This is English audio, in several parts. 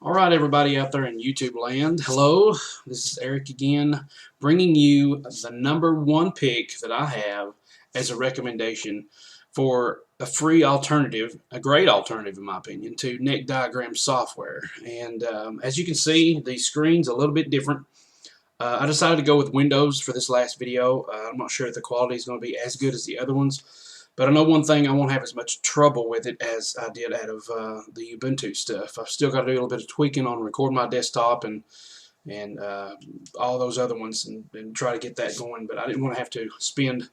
Alright, everybody out there in YouTube land, hello, this is Eric again, bringing you the #1 pick that I have as a recommendation for a free alternative, a great alternative in my opinion, to neck diagram software. And as you can see, the screen's a little bit different. I decided to go with Windows for this last video. I'm not sure if the quality is going to be as good as the other ones. But I know one thing, I won't have as much trouble with it as I did out of the Ubuntu stuff. I've still got to do a little bit of tweaking on Record My Desktop and all those other ones and try to get that going. But I didn't want to have to spend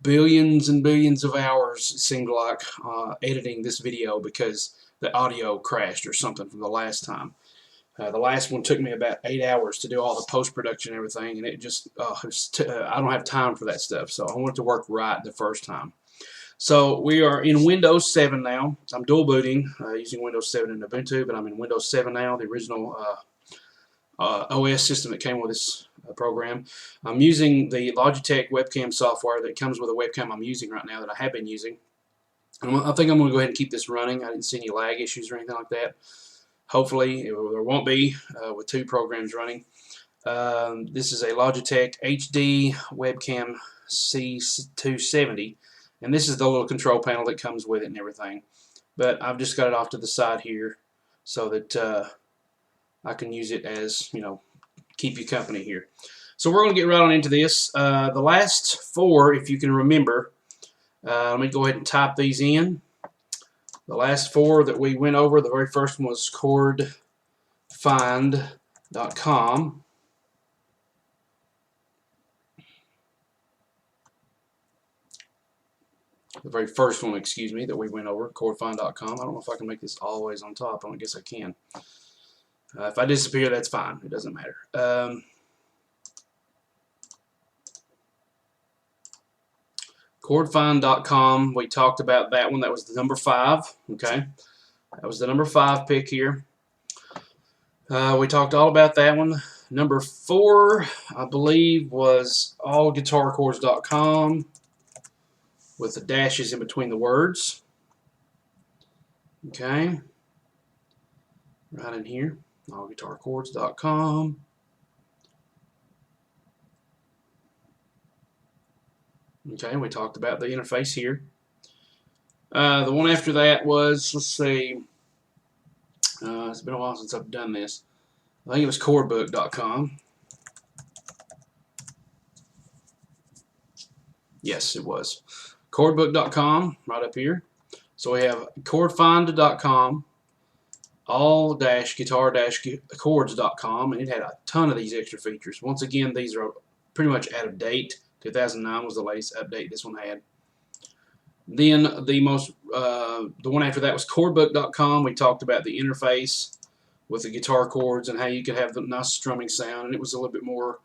billions and billions of hours, it seemed like, editing this video because the audio crashed or something from the last time. The last one took me about 8 hours to do all the post-production and everything, and it just, I don't have time for that stuff, so I want it to work right the first time. So we are in Windows 7 now. I'm dual booting using Windows 7 and Ubuntu, but I'm in Windows 7 now, the original OS system that came with this program. I'm using the Logitech webcam software that comes with a webcam I'm using right now that I have been using. And I think I'm going to go ahead and keep this running. I didn't see any lag issues or anything like that. Hopefully there won't be with two programs running. This is a Logitech HD webcam C270. And this is the little control panel that comes with it and everything. But I've just got it off to the side here so that I can use it as, you know, keep you company here. So we're going to get right on into this. The last four, if you can remember, let me go ahead and type these in. The last four that we went over, the very first one was Chordfinder.com. The very first one, excuse me, that we went over, Chordfinder.com. I don't know if I can make this always on top. I don't guess I can. If I disappear, that's fine. It doesn't matter. Chordfinder.com, we talked about that one. That was the #5. Okay, that was the #5 pick here. We talked all about that one. #4, I believe, was allguitarchords.com. with the dashes in between the words. Okay, right in here, allguitarchords.com. Okay, we talked about the interface here. The one after that was, let's see, it's been a while since I've done this. I think it was chordbook.com. Yes, it was. Chordbook.com, right up here. So we have chordfinder.com, all-guitar-chords.com, and it had a ton of these extra features. Once again, these are pretty much out of date. 2009 was the latest update this one had. Then the one after that was chordbook.com. We talked about the interface with the guitar chords and how you could have the nice strumming sound, and it was a little bit more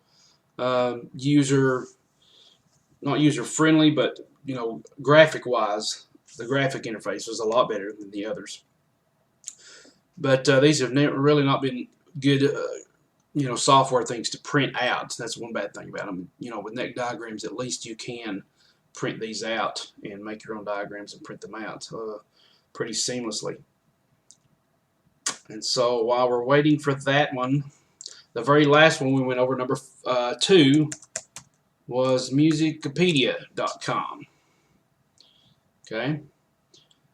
not user friendly, but you know, graphic wise, the graphic interface was a lot better than the others. But these have really not been good, you know, software things to print out. That's one bad thing about them. You know, with neck diagrams, at least you can print these out and make your own diagrams and print them out pretty seamlessly. And so while we're waiting for that one, the very last one we went over, #2, was musicopedia.com. Okay,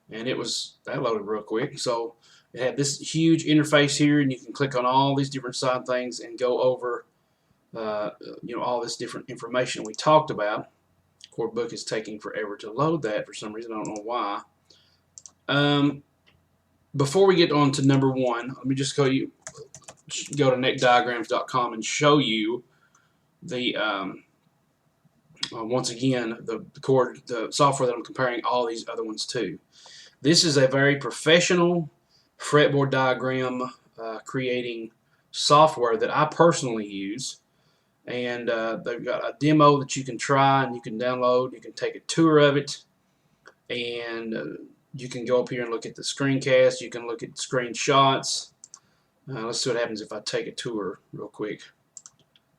and that loaded real quick. So it had this huge interface here, and you can click on all these different side things and go over, you know, all this different information we talked about. Chordbook is taking forever to load that for some reason. I don't know why. Before we get on to #1, let me just go to neckdiagrams.com and show you the once again the software that I'm comparing all these other ones to. This is a very professional fretboard diagram creating software that I personally use, and they've got a demo that you can try and you can download. You can take a tour of it, and you can go up here and look at the screencast. You can look at screenshots. Let's see what happens if I take a tour real quick.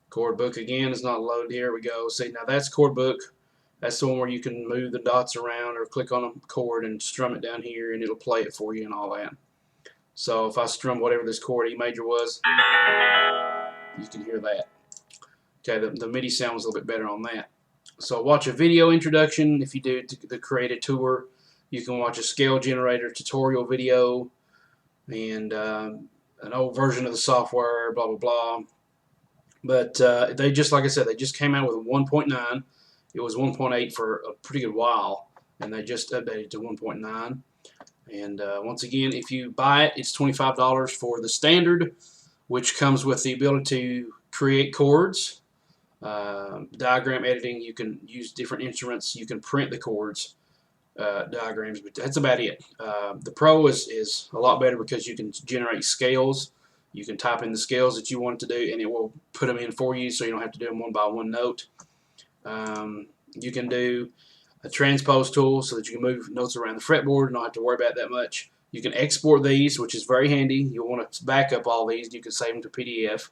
Chordbook again is not loaded. Here we go. See, now that's Chordbook. That's the one where you can move the dots around or click on a chord and strum it down here, and it'll play it for you and all that. So if I strum whatever this chord E major was, you can hear that. Okay, the MIDI sound was a little bit better on that. So watch a video introduction if you do the create a tour. You can watch a scale generator tutorial video and an old version of the software, blah blah blah. But they just, like I said, they just came out with a 1.9. It was 1.8 for a pretty good while, and they just updated to 1.9. And once again, if you buy it, it's $25 for the standard, which comes with the ability to create chords, diagram editing. You can use different instruments. You can print the chords, diagrams, but that's about it. The Pro is a lot better because you can generate scales. You can type in the scales that you want it to do, and it will put them in for you, so you don't have to do them one by one note. You can do a transpose tool so that you can move notes around the fretboard and not have to worry about that much. You can export these, which is very handy. You'll want to back up all these. You can save them to PDF.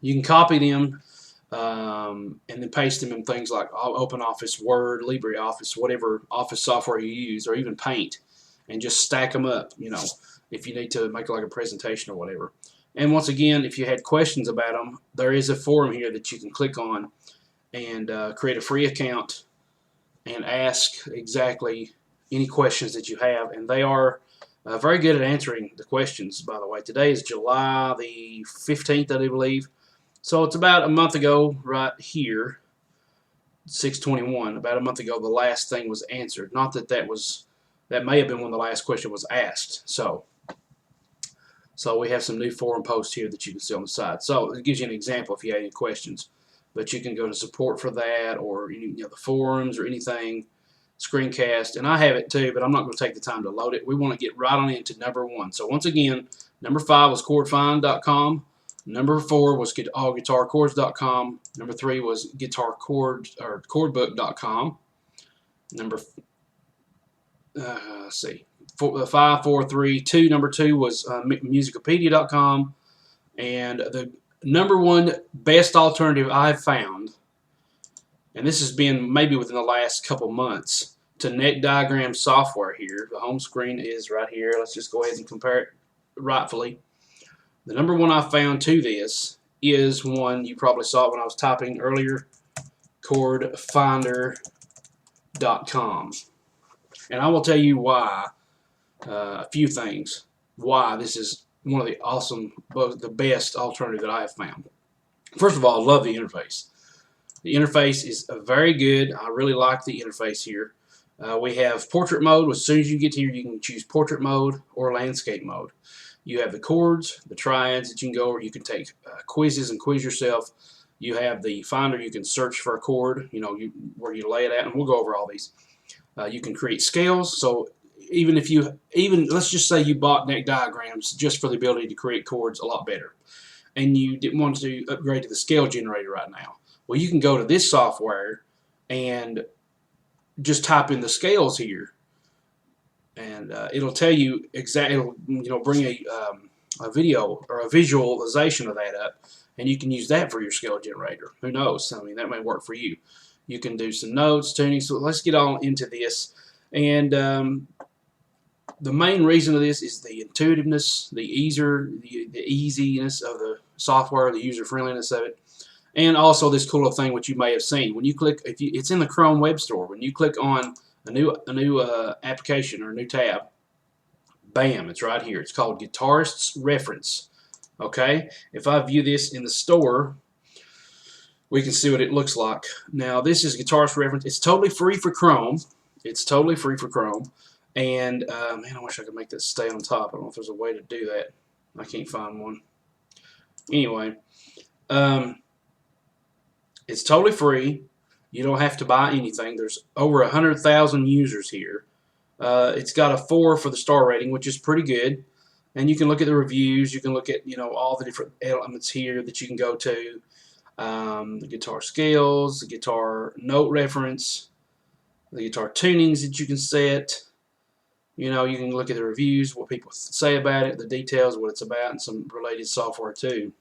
You can copy them and then paste them in things like OpenOffice, Word, LibreOffice, whatever office software you use, or even Paint, and just stack them up, you know, if you need to make like a presentation or whatever. And once again, if you had questions about them, there is a forum here that you can click on and create a free account and ask exactly any questions that you have. And they are very good at answering the questions, by the way. Today is July the 15th, I do believe. So it's about a month ago right here, 6/21, about a month ago, the last thing was answered. Not that that may have been when the last question was asked. So we have some new forum posts here that you can see on the side. So it gives you an example if you have any questions. But you can go to support for that, or the forums or anything, screencast. And I have it too, but I'm not going to take the time to load it. We want to get right on into number 1. So once again, number 5 was Chordfind.com. Number 4 was guitarchords.com. Number 3 was chordbook.com. Number let's see, 5, 4, 3, 2. Number 2 was musicopedia.com, and the number 1 best alternative I've found, and this has been maybe within the last couple months, to neck diagram software here. The home screen is right here. Let's just go ahead and compare it rightfully. The number 1 I found to this is one you probably saw when I was typing earlier, Chordfinder.com. And I will tell you why, a few things, why this is one of the the best alternative that I have found. First of all, I love the interface. The interface is very good. I really like the interface here. We have portrait mode. As soon as you get here, you can choose portrait mode or landscape mode. You have the chords, the triads that you can go over. You can take quizzes and quiz yourself. You have the finder. You can search for a chord, where you lay it at, and we'll go over all these. You can create scales. So let's just say you bought neck diagrams just for the ability to create chords a lot better, and you didn't want to upgrade to the scale generator right now. Well, you can go to this software and just type in the scales here, and it'll tell you exactly. It'll bring a video or a visualization of that up, and you can use that for your scale generator. Who knows? I mean, that may work for you. You can do some notes, tuning. So let's get on into this. And the main reason of this is the intuitiveness, the easiness of the software, the user friendliness of it, and also this cool thing which you may have seen when you click. It's in the Chrome Web Store. When you click on a new application or a new tab, bam, it's right here. It's called Guitarist's Reference. Okay, if I view this in the store, we can see what it looks like. Now, this is Guitarist's Reference. It's totally free for Chrome. It's totally free for Chrome. And, man, I wish I could make that stay on top. I don't know if there's a way to do that. I can't find one. Anyway, it's totally free. You don't have to buy anything. There's over 100,000 users here. It's got a 4 for the star rating, which is pretty good. And you can look at the reviews. You can look at, all the different elements here that you can go to. The guitar scales, the guitar note reference, the guitar tunings that you can set. You can look at the reviews, what people say about it, the details, what it's about, and some related software too.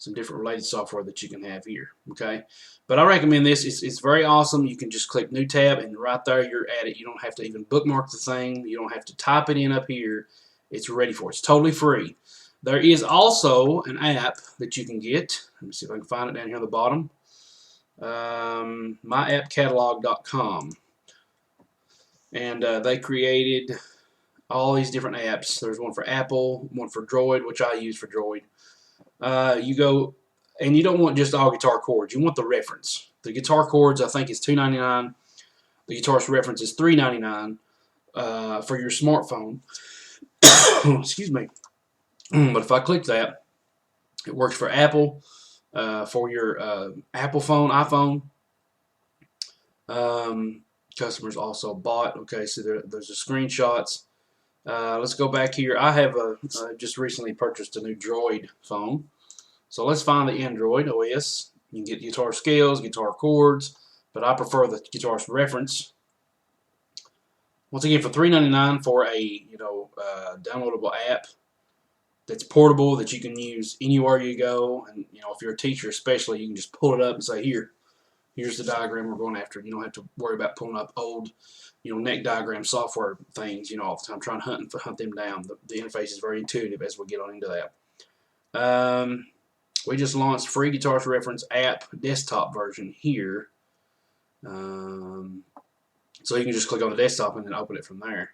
some different related software that you can have here. Okay, but I recommend this. It's very awesome. You can just click New Tab, and right there you're at it. You don't have to even bookmark the thing. You don't have to type it in up here. It's ready for it. It's totally free. There is also an app that you can get. Let me see if I can find it down here on the bottom. MyAppCatalog.com, and they created all these different apps. There's one for Apple, one for Droid, which I use for Droid. You go, and you don't want just all guitar chords. You want the reference. The guitar chords, I think, is $2.99. The guitarist reference is $3.99 for your smartphone. Excuse me. But if I click that, it works for Apple, for your Apple phone, iPhone. Customers also bought. Okay, so there's the screenshots. Let's go back here. I have just recently purchased a new Droid phone. So let's find the Android OS. You can get guitar scales, guitar chords, but I prefer the guitarist reference. Once again, for $3.99 for a downloadable app that's portable, that you can use anywhere you go. And if you're a teacher especially, you can just pull it up and say, here's the diagram we're going after. You don't have to worry about pulling up old neck diagram software things all the time, trying to hunt them down. The interface is very intuitive as we get on into that. We just launched free Guitarist Reference app desktop version here. So you can just click on the desktop and then open it from there.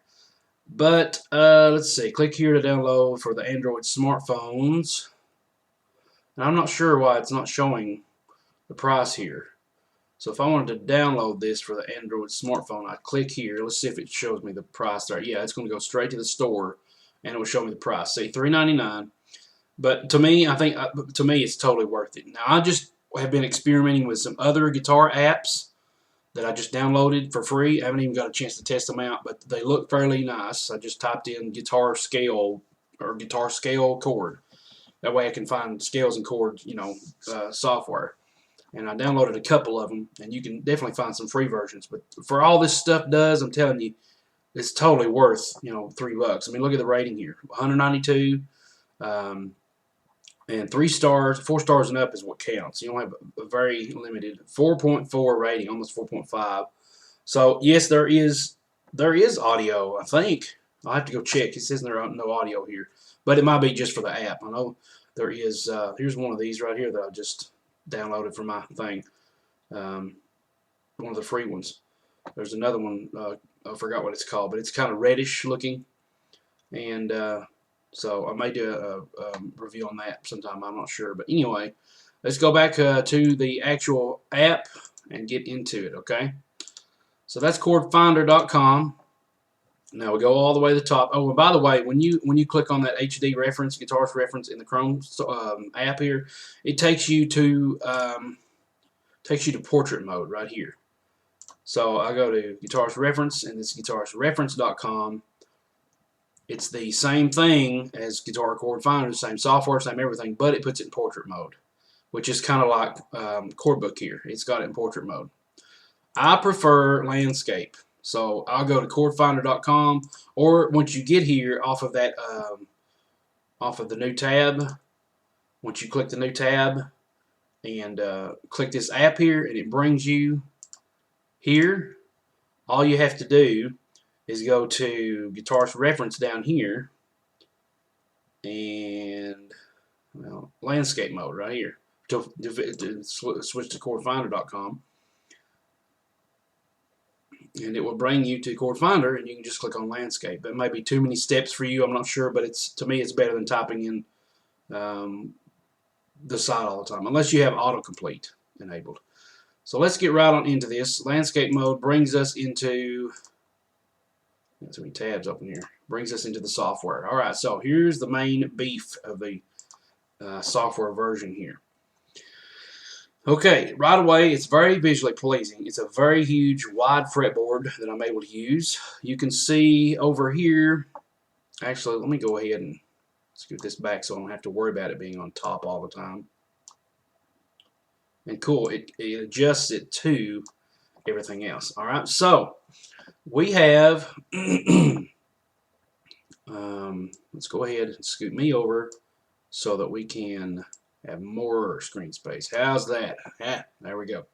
But let's see, click here to download for the Android smartphones. And I'm not sure why it's not showing the price here. So if I wanted to download this for the Android smartphone, I click here. Let's see if it shows me the price there. Yeah, it's going to go straight to the store, and it will show me the price. See, $3.99. But to me, it's totally worth it. Now, I just have been experimenting with some other guitar apps that I just downloaded for free. I haven't even got a chance to test them out, but they look fairly nice. I just typed in guitar scale or guitar scale chord. That way I can find scales and chords, software. And I downloaded a couple of them, and you can definitely find some free versions. But for all this stuff does, I'm telling you, it's totally worth, $3. I mean, look at the rating here, 192, and 3 stars, 4 stars and up is what counts. You don't have a very limited 4.4 rating, almost 4.5. So yes, there is audio. I think I'll have to go check. It says there's no audio here, but it might be just for the app. I know there is. Here's one of these right here that I just downloaded from my thing, one of the free ones. There's another one, I forgot what it's called, but it's kind of reddish looking, and so I may do a review on that sometime. I'm not sure, but anyway, let's go back to the actual app and get into it. Okay, so that's Chordfinder.com. Now we go all the way to the top. Oh, and by the way, when you click on that HD reference, guitarist reference in the Chrome app here, it takes you to portrait mode right here. So I go to guitarist reference, and it's guitaristreference.com. It's the same thing as Guitar Chord Finder, same software, same everything, but it puts it in portrait mode, which is kind of like Chord Book here. It's got it in portrait mode. I prefer landscape. So I'll go to chordfinder.com, or once you get here off of that, off of the new tab, once you click the new tab and click this app here, and it brings you here, all you have to do is go to Guitarist Reference down here and landscape mode right here to switch to chordfinder.com. And it will bring you to Chord Finder, and you can just click on landscape. That might be too many steps for you, I'm not sure, but to me it's better than typing in the site all the time, unless you have autocomplete enabled. So let's get right on into this. Landscape mode brings us into, got so many tabs open here, brings us into the software. Alright, so here's the main beef of the software version here. Okay, right away, it's very visually pleasing. It's a very huge, wide fretboard that I'm able to use. You can see over here, actually, let me go ahead and scoot this back so I don't have to worry about it being on top all the time. And cool, it adjusts it to everything else. All right, so we have, let's go ahead and scoot me over so that we can have more screen space. How's that? Yeah, there we go.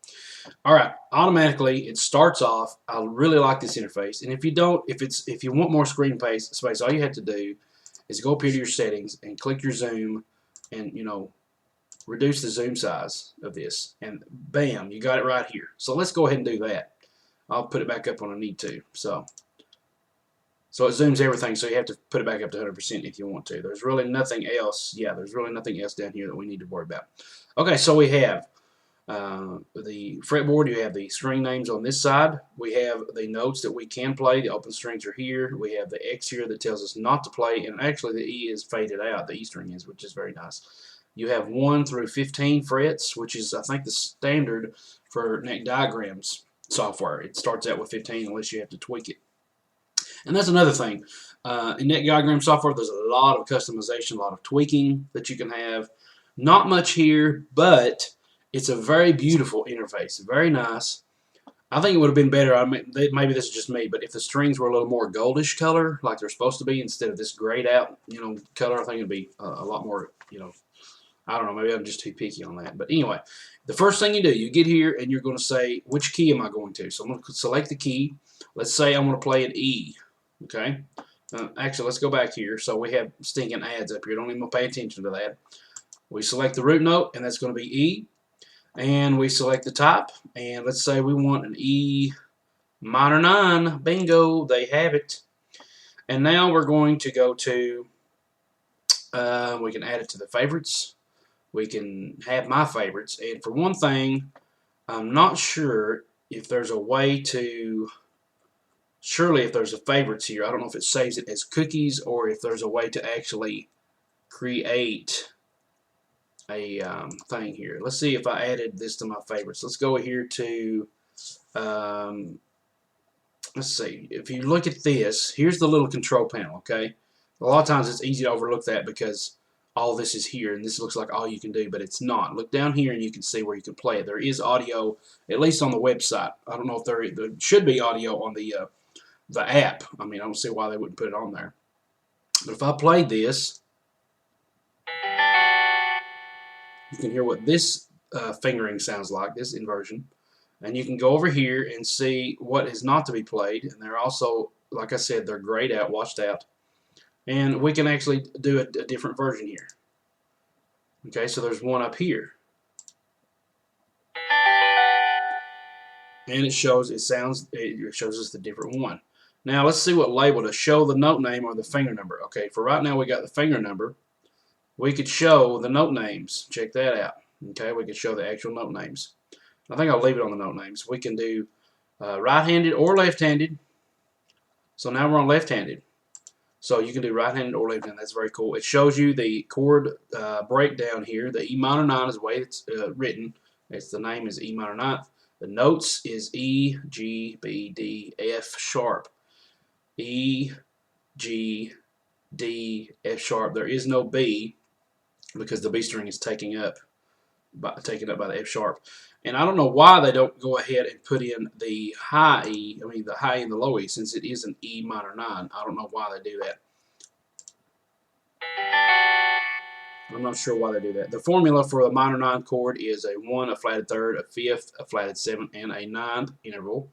All right, automatically it starts off. I really like this interface, and if you want more screen space, all you have to do is go up here to your settings and click your zoom, and reduce the zoom size of this, and bam, you got it right here. So let's go ahead and do that. I'll put it back up when I need to. So it zooms everything, so you have to put it back up to 100% if you want to. There's really nothing else. Yeah, there's really nothing else down here that we need to worry about. Okay, so we have the fretboard. You have the string names on this side. We have the notes that we can play. The open strings are here. We have the X here that tells us not to play, and actually the E is faded out. The E string is, which is very nice. You have 1 through 15 frets, which is, I think, the standard for neck diagrams software. It starts out with 15 unless you have to tweak it. And that's another thing. In neck diagram software, there's a lot of customization, a lot of tweaking that you can have. Not much here, but it's a very beautiful interface. Very nice. I think it would have been better. I mean, maybe this is just me, but if the strings were a little more goldish color, like they're supposed to be, instead of this grayed out, color, I think it'd be a lot more, I don't know, maybe I'm just too picky on that. But anyway, the first thing you do, you get here and you're going to say, which key am I going to? So I'm going to select the key. Let's say I want to play an E. Okay. Actually, let's go back here. So we have stinking ads up here. Don't even pay attention to that. We select the root note, and that's going to be E. And we select the type, and let's say we want an E minor 9. Bingo, they have it. And now we're going to go to, we can add it to the favorites. We can have my favorites. And for one thing, I'm not sure if there's a way to, surely if there's a favorites here, I don't know if it saves it as cookies or if there's a way to actually create a thing here. Let's see if I added this to my favorites. Let's go here to, let's see, if you look at this, here's the little control panel, okay? A lot of times it's easy to overlook that because all this is here and this looks like all you can do, but it's not. Look down here and you can see where you can play it. There is audio, at least on the website. I don't know if there should be audio on the app. I mean, I don't see why they wouldn't put it on there. But if I played this, you can hear what this fingering sounds like, this inversion. And you can go over here and see what is not to be played. And they're also, like I said, they're grayed out, washed out. And we can actually do a different version here. Okay, so there's one up here. And it shows us the different one. Now let's see what label to show the note name or the finger number. Okay, for right now we got the finger number. We could show the note names. Check that out. Okay, we could show the actual note names. I think I'll leave it on the note names. We can do right-handed or left-handed. So now we're on left-handed. So you can do right-handed or left-handed. That's very cool. It shows you the chord breakdown here. The E minor 9 is the way it's written. The name is E minor 9. The notes is E, G, B, D, F sharp. E, G, D, F sharp. There is no B because the B string is taken up by the F sharp. And I don't know why they don't go ahead and put in the high E, the high E and the low E, since it is an E minor 9. I don't know why they do that. I'm not sure why they do that. The formula for a minor 9 chord is a 1, a flatted third, a fifth, a flatted 7th, and a 9th interval.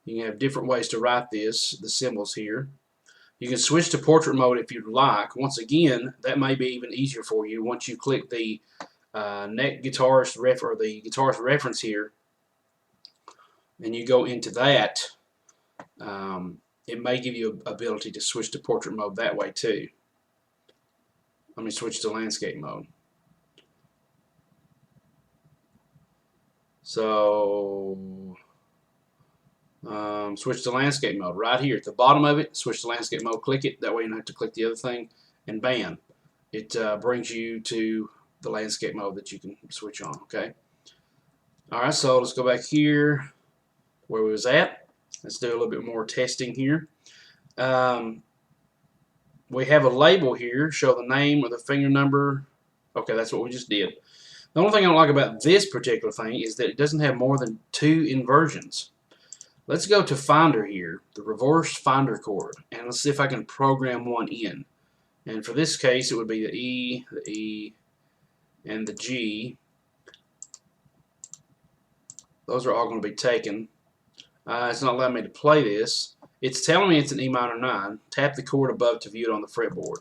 You can have different ways to write this, the symbols here. You can switch to portrait mode if you'd like. Once again, that may be even easier for you once you click the neck guitarist or the guitarist reference here, and you go into that. It may give you ability to switch to portrait mode that way too. Let me switch to landscape mode. So switch to landscape mode right here at the bottom of it. Switch to landscape mode, click it, that way you don't have to click the other thing, and bam, it brings you to the landscape mode that you can switch on. Okay, alright, so let's go back here where we was at. Let's do a little bit more testing here. We have a label here, show the name or the finger number. Okay, that's what we just did. The only thing I don't like about this particular thing is that it doesn't have more than 2 inversions. Let's go to Finder here, the reverse Finder chord, and let's see if I can program one in. And for this case, it would be the E, and the G. Those are all going to be taken. It's not allowing me to play this. It's telling me it's an E minor 9. Tap the chord above to view it on the fretboard.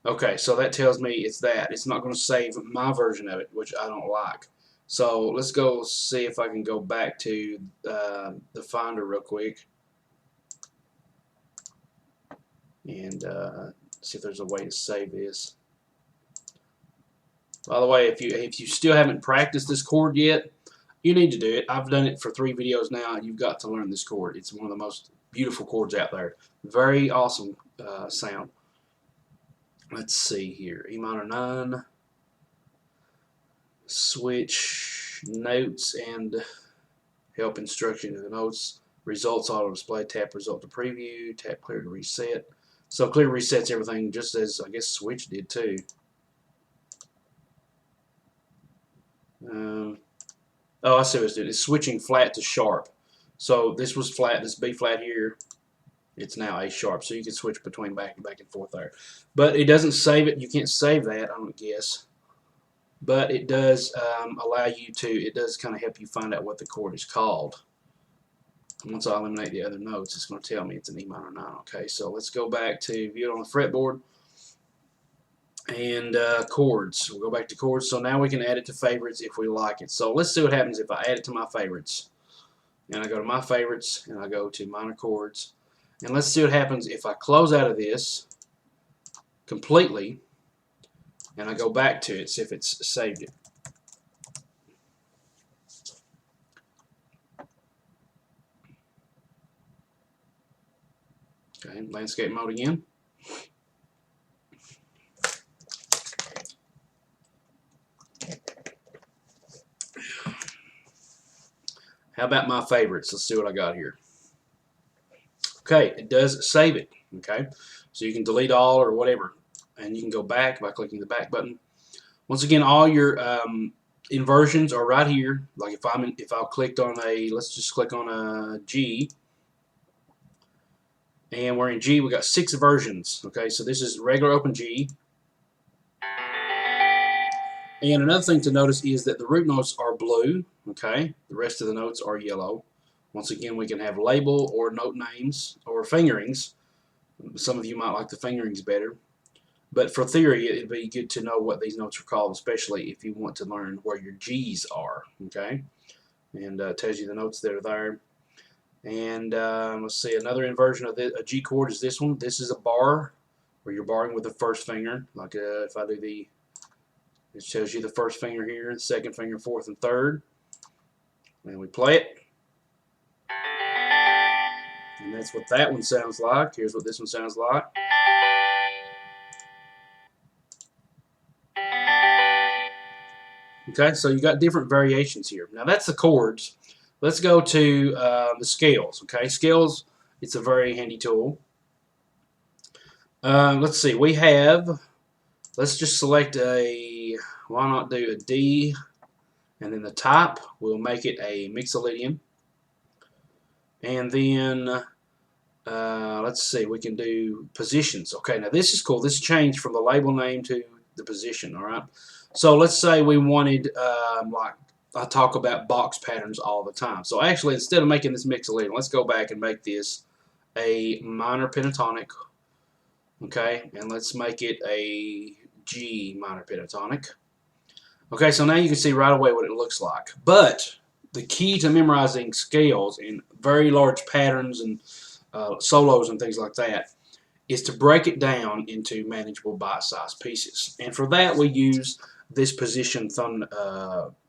Okay, so that tells me it's that. It's not going to save my version of it, which I don't like. So let's go see if I can go back to the Finder real quick and see if there's a way to save this. By the way, if you still haven't practiced this chord yet, you need to do it. I've done it for 3 videos now. You've got to learn this chord. It's one of the most beautiful chords out there. Very awesome sound. Let's see here. E minor 9. Switch notes and help instruction of the notes. Results auto display. Tap result to preview. Tap clear to reset. So clear resets everything just as I guess switch did too. Oh, I see what it's doing. It's switching flat to sharp. So this was flat, this B flat here. It's now A sharp. So you can switch between back and forth there. But it doesn't save it. You can't save that, I don't guess. But it does allow you to, it does kind of help you find out what the chord is called. Once I eliminate the other notes, it's going to tell me it's an E minor 9. Okay, so let's go back to view it on the fretboard. And chords. We'll go back to chords. So now we can add it to favorites if we like it. So let's see what happens if I add it to my favorites. And I go to my favorites and I go to minor chords. And let's see what happens if I close out of this completely and I go back to it, see if it's saved it. Okay, landscape mode again. How about my favorites? Let's see what I got here. Okay, it does save it. Okay, so you can delete all or whatever, and you can go back by clicking the back button. Once again, all your inversions are right here. Like if I clicked on a, let's just click on a G, and we're in G. We got 6 versions. Okay, so this is regular open G. And another thing to notice is that the root notes are blue, okay? The rest of the notes are yellow. Once again, we can have label or note names or fingerings. Some of you might like the fingerings better. But for theory, it'd be good to know what these notes are called, especially if you want to learn where your G's are, okay? And tells you the notes that are there. And let's see, another inversion of a G chord is this one. This is a bar, where you're barring with the first finger. Like if I do the, it shows you the first finger here, the second finger, fourth, and third. And we play it. And that's what that one sounds like. Here's what this one sounds like. Okay, so you got different variations here. Now that's the chords. Let's go to the scales. Okay, scales, it's a very handy tool. Let's see, we have, let's just select a, why not do a D, and then the type, we'll make it a mixolydian. And then, let's see, we can do positions. Okay, now this is cool. This changed from the label name to the position, all right? So let's say we wanted, like, I talk about box patterns all the time. So actually, instead of making this mixolydian, let's go back and make this a minor pentatonic. Okay, and let's make it a G minor pentatonic. Okay, so now you can see right away what it looks like. But the key to memorizing scales in very large patterns and solos and things like that is to break it down into manageable bite-sized pieces. And for that, we use this position thumb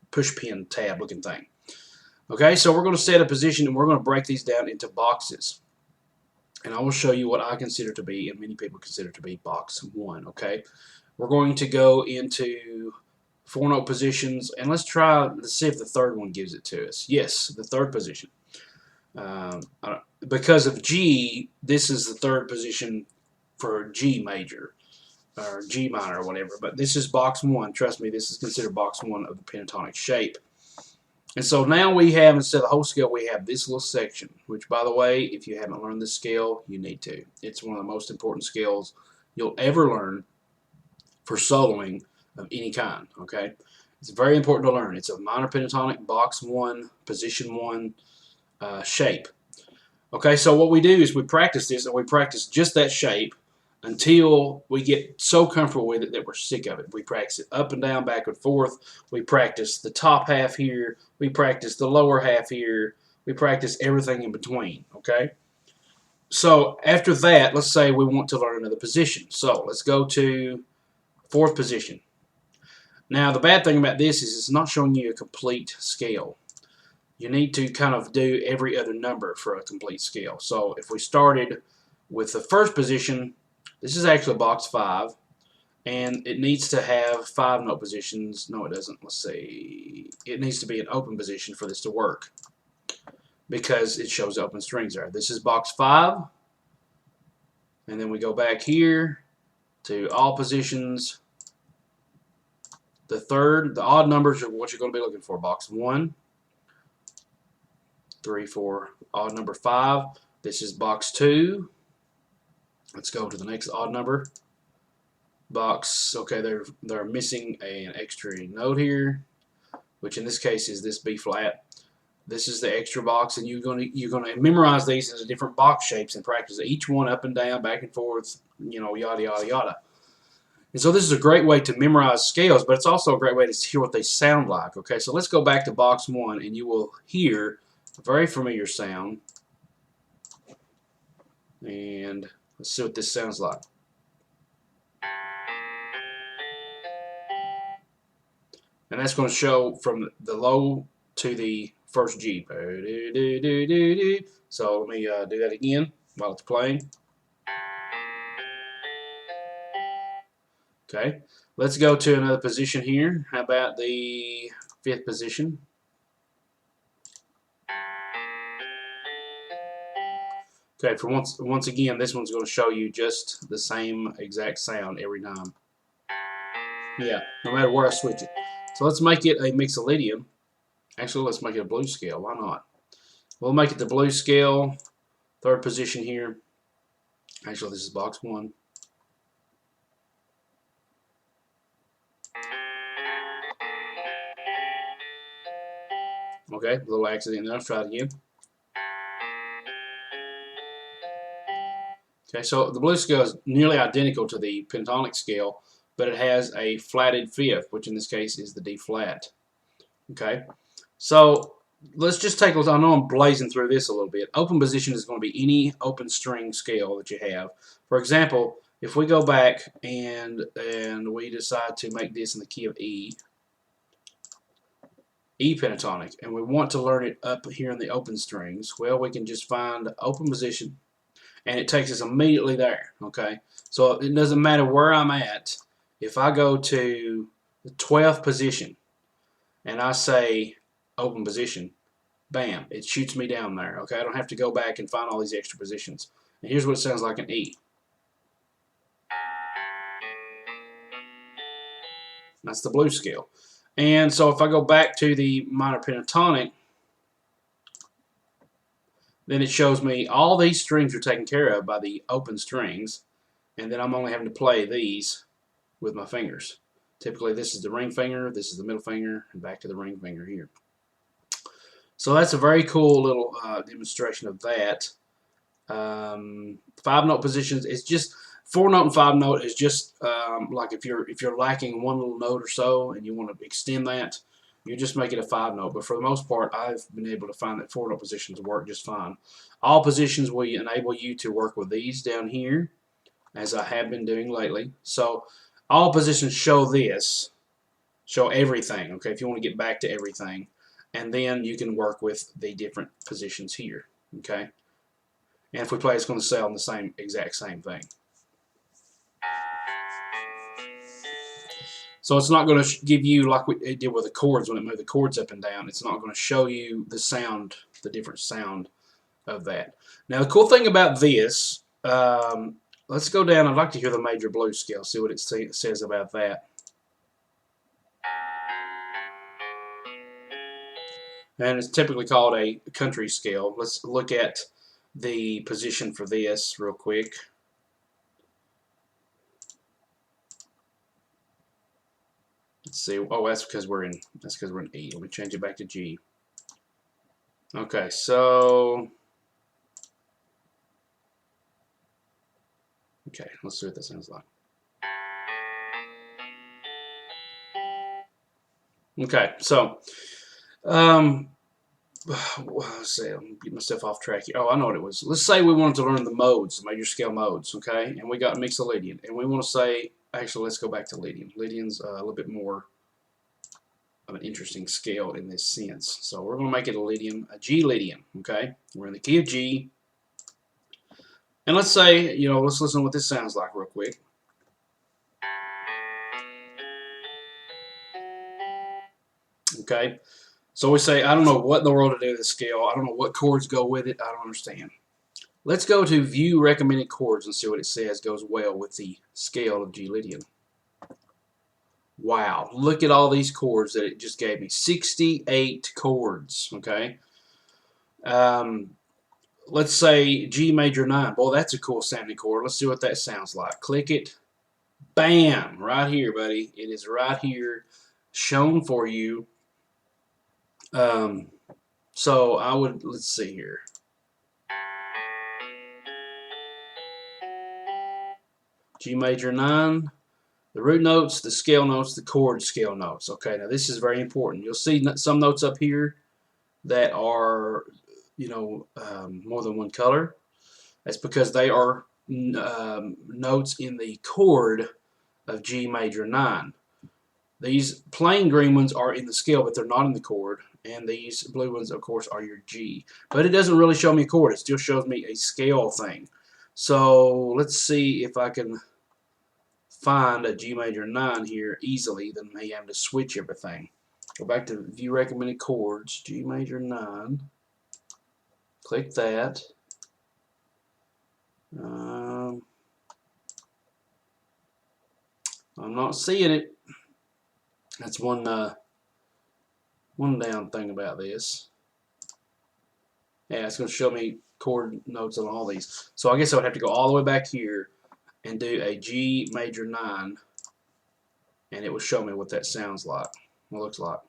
push pin tab looking thing. Okay, so we're going to set a position and we're going to break these down into boxes. And I will show you what I consider to be, and many people consider to be, box 1. Okay, we're going to go into 4-note positions, and let's see if the third one gives it to us. Yes, the third position. Because of G, this is the third position for G major or G minor or whatever, but this is box 1. Trust me, this is considered box 1 of the pentatonic shape. And so now we have, instead of the whole scale, we have this little section, which, by the way, if you haven't learned this scale, you need to. It's one of the most important scales you'll ever learn for soloing of any kind. Okay, it's very important to learn. It's a minor pentatonic, box 1, position 1 shape. Okay, so what we do is we practice this, and we practice just that shape until we get so comfortable with it that we're sick of it. We practice it up and down, back and forth. We practice the top half here. We practice the lower half here. We practice everything in between, okay? So after that, let's say we want to learn another position. So let's go to 4th position. Now, the bad thing about this is it's not showing you a complete scale. You need to kind of do every other number for a complete scale. So if we started with the 1st position, this is actually box 5, and it needs to have 5-note positions. No, it doesn't. Let's see. It needs to be an open position for this to work because it shows open strings there. This is box 5, and then we go back here to all positions. The odd numbers are what you're going to be looking for. Box 1, 3, 4, odd number 5. This is box 2. Let's go to the next odd number. Box, okay, they're missing an extra note here, which in this case is this B flat. This is the extra box, and you're gonna memorize these into different box shapes and practice each one up and down, back and forth, you know, yada yada yada. And so this is a great way to memorize scales, but it's also a great way to hear what they sound like. Okay, so let's go back to box 1, and you will hear a very familiar sound. And let's see what this sounds like. And that's going to show from the low to the first G. So let me do that again while it's playing. Okay, let's go to another position here. How about the 5th position? Okay, for once again, this one's going to show you just the same exact sound every time. Yeah, no matter where I switch it. So let's make it a mixolydian. Actually, let's make it a blues scale. Why not? We'll make it the blues scale. 3rd position here. Actually, this is box 1. Okay, a little accident there. Let's try it again. Okay, so the blues scale is nearly identical to the pentatonic scale, but it has a flatted 5th, which in this case is the D flat. Okay, so let's just take a look. I know I'm blazing through this a little bit. Open position is going to be any open string scale that you have. For example, if we go back and we decide to make this in the key of E pentatonic, and we want to learn it up here in the open strings, well, we can just find open position, and it takes us immediately there. Okay, so it doesn't matter where I'm at. If I go to the 12th position and I say open position, bam, it shoots me down there. Okay, I don't have to go back and find all these extra positions. And here's what it sounds like in E. That's the blues scale. And so if I go back to the minor pentatonic, then it shows me all these strings are taken care of by the open strings, and then I'm only having to play these with my fingers. Typically this is the ring finger, this is the middle finger, and back to the ring finger here. So that's a very cool little demonstration of that. 5-note positions, it's just 4-note and 5-note is just like if you're lacking one little note or so and you want to extend that, you just make it a 5-note. But for the most part, I've been able to find that 4-note positions work just fine. All positions will enable you to work with these down here, as I have been doing lately. So all positions show this, show everything. Okay, if you want to get back to everything, and then you can work with the different positions here. Okay, and if we play, it's going to sound the exact same thing. So it's not going to give you like it did with the chords when it moved the chords up and down. It's not going to show you the sound, the different sound of that. Now the cool thing about this, let's go down. I'd like to hear the major blues scale, see what it says about that. And it's typically called a country scale. Let's look at the position for this real quick. Let's see. Oh, that's because we're in E. Let me change it back to G. Okay, so okay, let's see what that sounds like. Okay, so let's see. I'm getting myself off track here. Oh, I know what it was. Let's say we wanted to learn the modes, the major scale modes. Okay, and we got Mixolydian, and we want to say, actually, let's go back to Lydian. Lydian's a little bit more of an interesting scale in this sense. So we're going to make it a Lydian, a G Lydian. Okay, we're in the key of G, and let's say, let's listen to what this sounds like real quick. Okay, so we say, I don't know what in the world to do with this scale. I don't know what chords go with it. I don't understand. Let's go to View Recommended Chords and see what it says goes well with the scale of G Lydian. Wow, look at all these chords that it just gave me. 68 chords, okay? Let's say G major 9. Boy, that's a cool sounding chord. Let's see what that sounds like. Click it. Bam! Right here, buddy. It is right here shown for you. So I would, let's see here. G major 9. The root notes, the scale notes, the chord scale notes. Okay, now this is very important. You'll see some notes up here that are, more than one color. That's because they are notes in the chord of G major 9. These plain green ones are in the scale, but they're not in the chord. And these blue ones, of course, are your G. But it doesn't really show me a chord. It still shows me a scale thing. So let's see if I can find a G major 9 here easily than me having to switch everything. Go back to View Recommended Chords, G major 9. Click that. I'm not seeing it. That's one down thing about this. Yeah, it's going to show me chord notes on all these. So I guess I would have to go all the way back here and do a G major 9, and it will show me what that sounds like, what it looks like.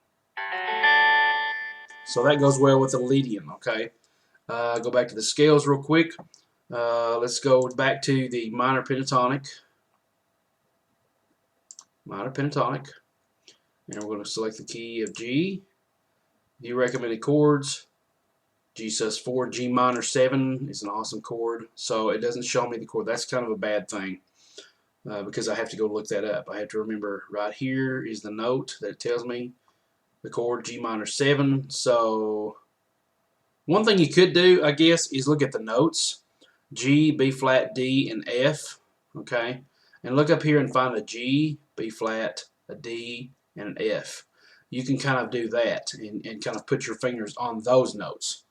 So that goes well with the Lydian, okay? Go back to the scales real quick. Let's go back to the minor pentatonic. Minor pentatonic. And we're going to select the key of G. View recommended chords. G sus4, G minor 7 is an awesome chord. So it doesn't show me the chord. That's kind of a bad thing because I have to go look that up. I have to remember right here is the note that tells me the chord G minor 7. So one thing you could do, I guess, is look at the notes. G, B flat, D, and F. Okay? And look up here and find a G, B flat, a D, and an F. You can kind of do that and kind of put your fingers on those notes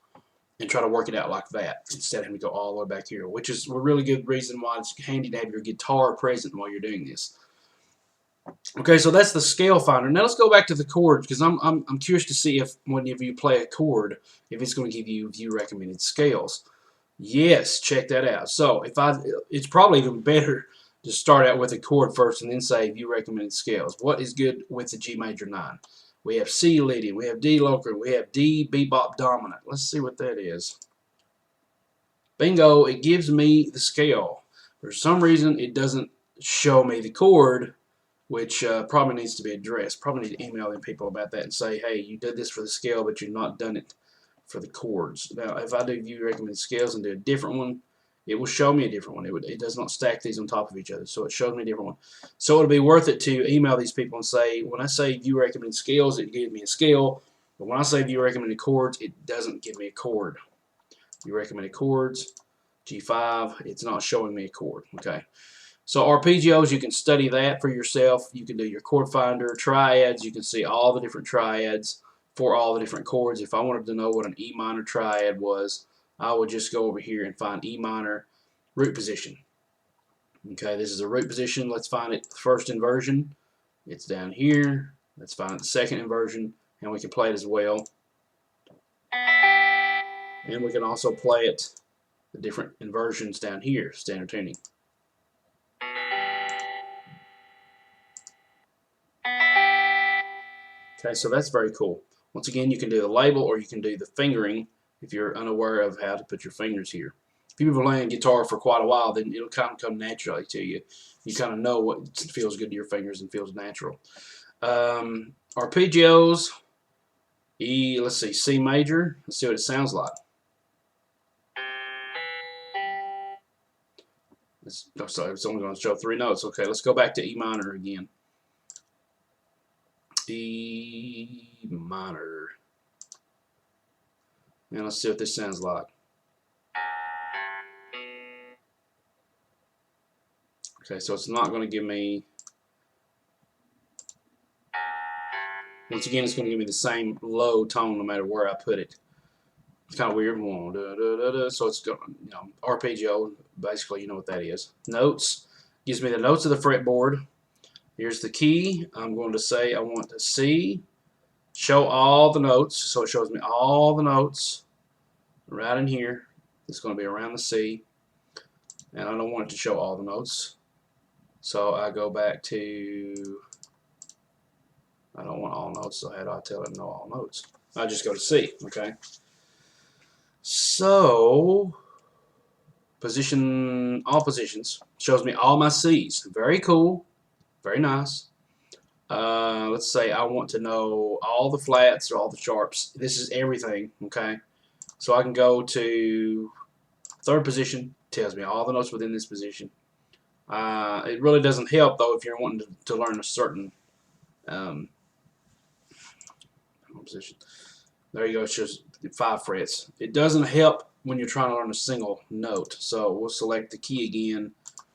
and try to work it out like that instead of having to go all the way back here, which is a really good reason why it's handy to have your guitar present while you're doing this. Okay, so that's the scale finder. Now let's go back to the chords because I'm curious to see if whenever you play a chord, if it's going to give you view recommended scales. Yes, check that out. So it's probably even better to start out with a chord first and then say view recommended scales. What is good with the G major 9? We have C Lydian, we have D local, we have D bebop dominant. Let's see what that is. Bingo, it gives me the scale. For some reason, it doesn't show me the chord, which probably needs to be addressed. Probably need to email them people about that and say, hey, you did this for the scale, but you've not done it for the chords. Now, if I do view recommended scales and do a different one, it will show me a different one. It does not stack these on top of each other, so it shows me a different one. So it'll be worth it to email these people and say, when I say view recommended scales, it gives me a scale, but when I say view recommended chords, it doesn't give me a chord. View recommended chords, G5, it's not showing me a chord. Okay. So arpeggios, you can study that for yourself. You can do your chord finder, triads. You can see all the different triads for all the different chords. If I wanted to know what an E minor triad was, I would just go over here and find E minor root position. Okay, this is a root position. Let's find it first inversion. It's down here. Let's find it the second inversion, and we can play it as well. And we can also play it the different inversions down here, standard tuning. Okay, so that's very cool. Once again, you can do the label or you can do the fingering if you're unaware of how to put your fingers here. If you've been playing guitar for quite a while, then it'll kind of come naturally to you. You kind of know what feels good to your fingers and feels natural. Arpeggios, let's see, C major. Let's see what it sounds like. It's only going to show 3 notes. Okay, let's go back to E minor again. E minor. And let's see what this sounds like. Okay, so it's not going to give me, once again, it's going to give me the same low tone no matter where I put it. It's kind of weird. So it's going, arpeggio, basically, you know what that is. Notes, gives me the notes of the fretboard. Here's the key. I'm going to say I want to C, show all the notes, so it shows me all the notes right in here. It's going to be around the C, and I don't want it to show all the notes. So I go back to, I don't want all notes, so how do I tell it no all notes? I just go to C, okay? So, position, all positions, shows me all my C's. Very cool, very nice. Let's say I want to know all the flats or all the sharps. This is everything, okay? So I can go to third position, tells me all the notes within this position. It really doesn't help though if you're wanting to learn a certain position. There you go, it shows 5 frets. It doesn't help when you're trying to learn a single note. So we'll select the key again.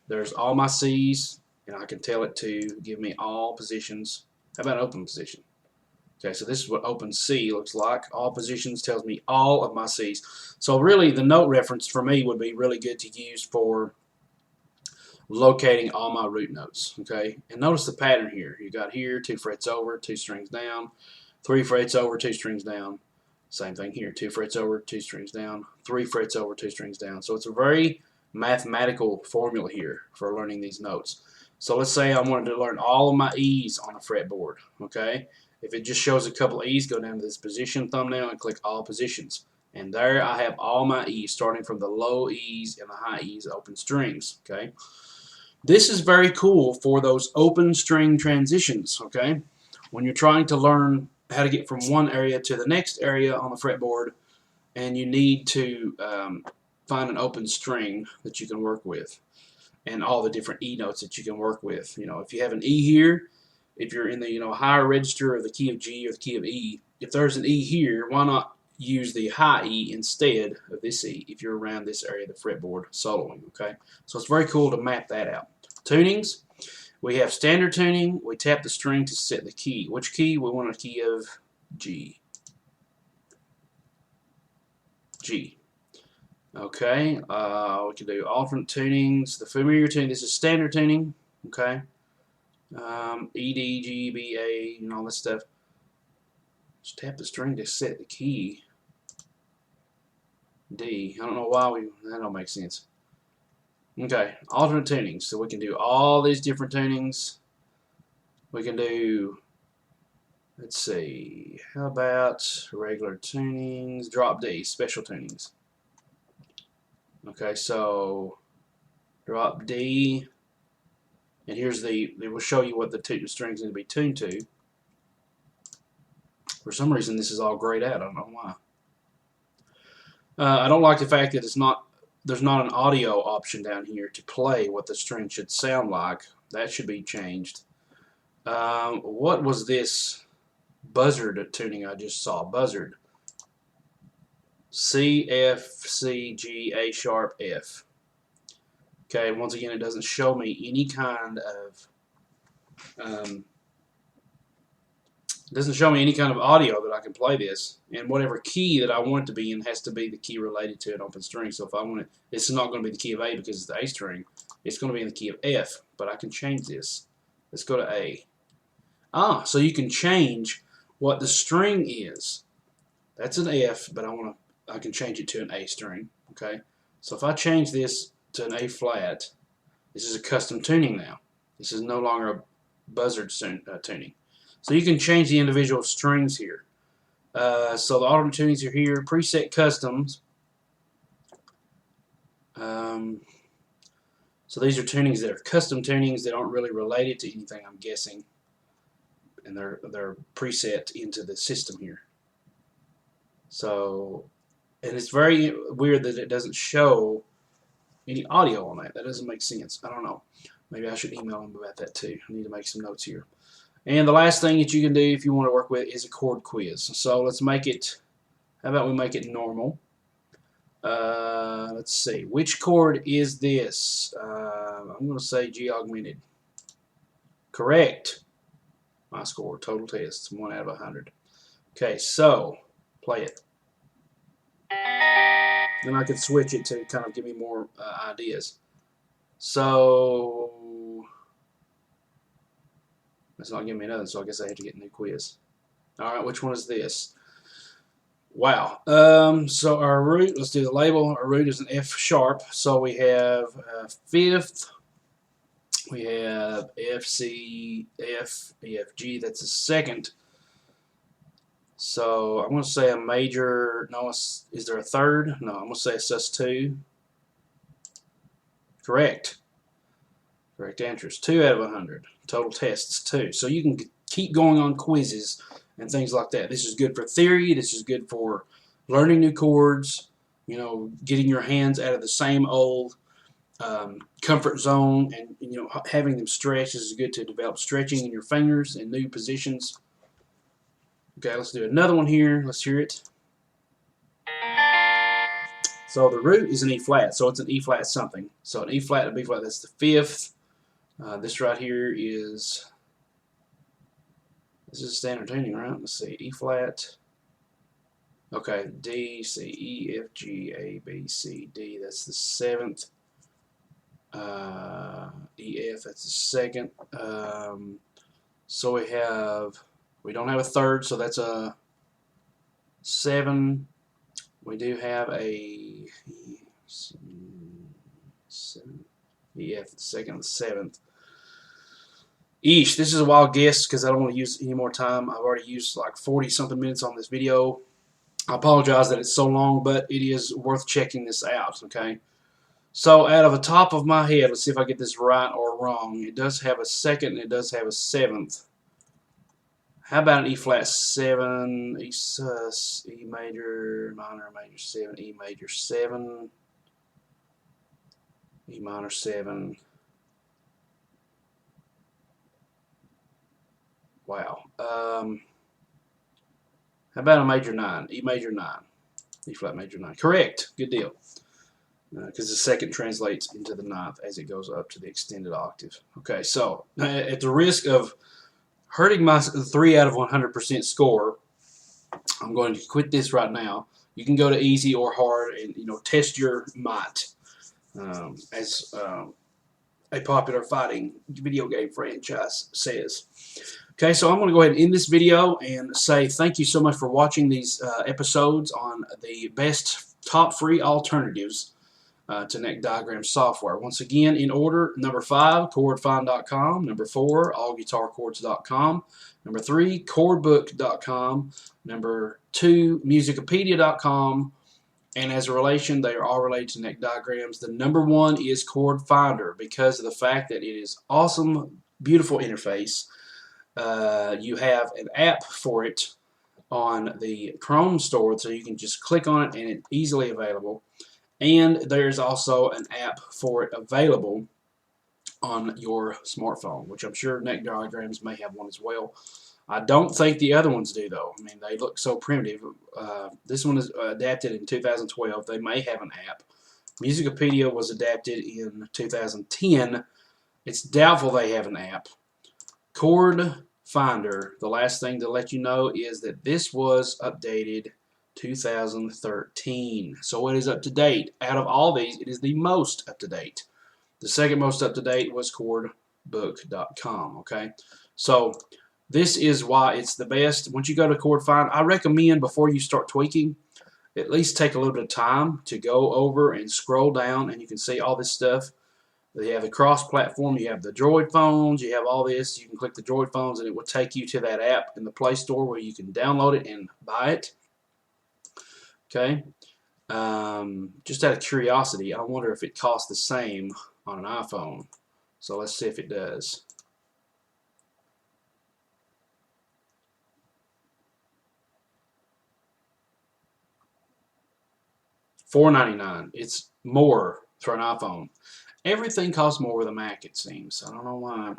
There's all my C's, and I can tell it to give me all positions. How about open position? Okay, so this is what open C looks like. All positions tells me all of my C's. So really the note reference for me would be really good to use for locating all my root notes. Okay, and notice the pattern here. You got here 2 frets over, 2 strings down, 3 frets over, 2 strings down. Same thing here, 2 frets over, 2 strings down, 3 frets over, 2 strings down. So it's a very mathematical formula here for learning these notes. So let's say I wanted to learn all of my E's on a fretboard. Okay, if it just shows a couple of E's, go down to this position thumbnail and click all positions. And there I have all my E's, starting from the low E's and the high E's open strings. Okay, this is very cool for those open string transitions. Okay, when you're trying to learn how to get from one area to the next area on the fretboard, and you need to find an open string that you can work with, and all the different E notes that you can work with. You know, if you have an E here, if you're in the higher register of the key of G or the key of E, if there's an E here, why not use the high E instead of this E if you're around this area of the fretboard soloing? Okay, so it's very cool to map that out. Tunings. We have standard tuning. We tap the string to set the key. Which key? We want a key of G. G. Okay. We can do alternate tunings. The familiar tuning. This is standard tuning. Okay. E, D, G, B, A, and all this stuff. Just tap the string to set the key. D. I don't know why that don't make sense. Okay, alternate tunings. So we can do all these different tunings. We can do, let's see, how about regular tunings, drop D, special tunings. Okay, so drop D, and here's it will show you what the string's going to be tuned to. For some reason this is all grayed out, I don't know why. I don't like the fact that there's not an audio option down here to play what the string should sound like. That should be changed. What was this buzzard tuning I just saw? Buzzard. C, F, C, G, A sharp, F. Okay, once again, it doesn't show me any kind of audio that I can play this, and whatever key that I want it to be in has to be the key related to an open string. So if I want it, this is not going to be the key of A because it's the A string. It's going to be in the key of F, but I can change this. Let's go to A. So you can change what the string is. That's an F, but I can change it to an A string. Okay, so if I change this to an A flat, this is a custom tuning now. This is no longer a buzzard tuning. So you can change the individual strings here. So the auto tunings are here, preset customs. So these are tunings that are custom tunings that aren't really related to anything, I'm guessing, and they're preset into the system here. So, and it's very weird that it doesn't show any audio on that. That doesn't make sense. I don't know. Maybe I should email them about that too. I need to make some notes here. And the last thing that you can do if you want to work with is a chord quiz. So let's make it, how about we make it normal? Let's see, which chord is this? I'm going to say G augmented. Correct. My score, total tests, 1 out of 100. Okay, so play it. Then I could switch it to kind of give me more ideas. So it's not giving me nothing, so I guess I have to get a new quiz. All right, which one is this? Wow. So our root, let's do the label. Our root is an F sharp. So we have fifth. We have F, C, F, E, F, G. That's a second. So I'm going to say a major. No, is there a third? No, I'm going to say a sus2. Correct. Correct answer is 2 out of 100. Total tests 2. So you can keep going on quizzes and things like that. This is good for theory. This is good for learning new chords. You know, getting your hands out of the same old comfort zone, and you know, having them stretch. This is good to develop stretching in your fingers in new positions. Okay, let's do another one here. Let's hear it. So the root is an E flat, so it's an E flat something. So an E flat and B flat, that's the fifth. This right here is, this is standard tuning, right? Let's see, E flat. Okay, D, C, E, F, G, A, B, C, D. That's the seventh. E, F, that's the second. So we don't have a third, so that's a 7. We do have a 7. E, F, the second, the seventh. Eesh, this is a wild guess because I don't want to use any more time. I've already used like 40-something minutes on this video. I apologize that it's so long, but it is worth checking this out, okay? So out of the top of my head, let's see if I get this right or wrong. It does have a second and it does have a seventh. How about an E flat 7, E sus, E major, minor, major 7, E major 7, E minor 7. Wow. How about a major 9, E major 9, E flat major 9? Correct. Good deal. Because the second translates into the ninth as it goes up to the extended octave. Okay, so at the risk of hurting my 3 out of 100% score, I'm going to quit this right now. You can go to easy or hard and test your might, as a popular fighting video game franchise says. Okay, so I'm going to go ahead and end this video and say thank you so much for watching these episodes on the best top free alternatives to neck diagram software. Once again, in order: number 5, chordfind.com; number 4, allguitarchords.com; number 3, chordbook.com; number 2, musicopedia.com. And as a relation, they are all related to neck diagrams. The number 1 is Chordfinder because of the fact that it is awesome, beautiful interface. You have an app for it on the Chrome store, so you can just click on it and it's easily available. And there's also an app for it available on your smartphone, which I'm sure neck diagrams may have one as well. I don't think the other ones do, though. I mean, they look so primitive. This one is adapted in 2012. They may have an app. Musicopedia was adapted in 2010. It's doubtful they have an app. Chordfinder, the last thing to let you know is that this was updated 2013. So it is up to date. Out of all these, it is the most up to date. The second most up to date was chordbook.com. Okay, so this is why it's the best. Once you go to Chordfinder, I recommend before you start tweaking, at least take a little bit of time to go over and scroll down, and you can see all this stuff. They have the cross-platform. You have the Droid phones. You have all this. You can click the Droid phones, and it will take you to that app in the Play Store where you can download it and buy it. Okay. Just out of curiosity, I wonder if it costs the same on an iPhone. So let's see if it does. $4.99. It's more for an iPhone. Everything costs more with a Mac, it seems. I don't know why.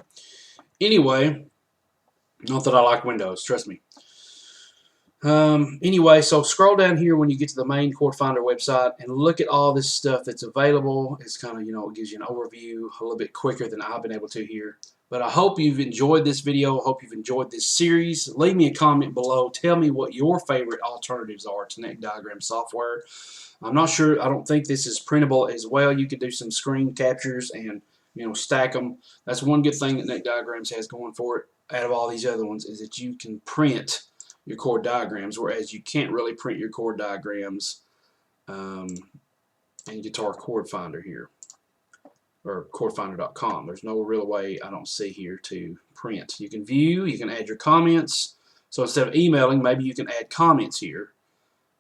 Anyway, not that I like Windows, trust me. Anyway, so scroll down here when you get to the main Chord Finder website and look at all this stuff that's available. It's kind of, it gives you an overview a little bit quicker than I've been able to here. But I hope you've enjoyed this video. I hope you've enjoyed this series. Leave me a comment below. Tell me what your favorite alternatives are to neck diagram software. I'm not sure. I don't think this is printable as well. You could do some screen captures and stack them. That's one good thing that neck diagrams has going for it out of all these other ones, is that you can print your chord diagrams, whereas you can't really print your chord diagrams in Guitar Chord Finder here, or Chordfinder.com. There's no real way, I don't see here, to print. You can view, you can add your comments. So instead of emailing, maybe you can add comments here.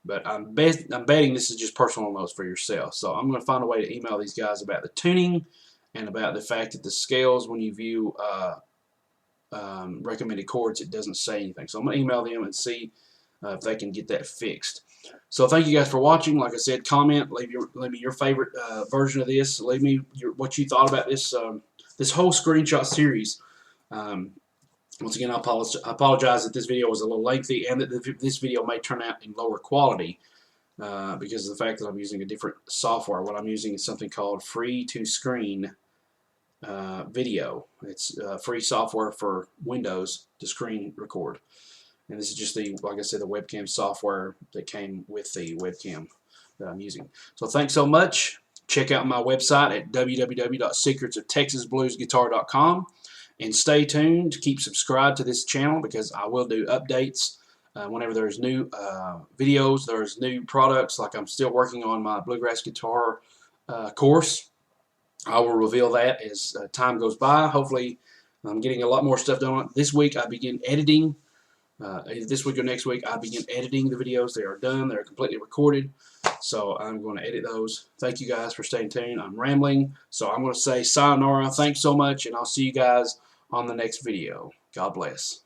But I'm betting this is just personal notes for yourself. So I'm going to find a way to email these guys about the tuning and about the fact that the scales, when you view recommended chords, it doesn't say anything. So I'm going to email them and see if they can get that fixed. So thank you guys for watching. Like I said, comment, leave me your favorite version of this. Leave me what you thought about this this whole screenshot series. Once again, I apologize that this video was a little lengthy and that this video may turn out in lower quality because of the fact that I'm using a different software. What I'm using is something called Free to Screen Video. It's free software for Windows to screen record. And this is just like I said, the webcam software that came with the webcam that I'm using. So thanks so much. Check out my website at www.secretsoftexasbluesguitar.com. And stay tuned. Keep subscribed to this channel because I will do updates whenever there's new videos, there's new products. Like I'm still working on my Bluegrass guitar course. I will reveal that as time goes by. Hopefully, I'm getting a lot more stuff done. This week I begin editing. This week or next week I begin editing the videos. They are done. They're completely recorded. So I'm going to edit those. Thank you guys for staying tuned. I'm rambling, so I'm going to say sayonara. Thanks so much, and I'll see you guys on the next video. God bless.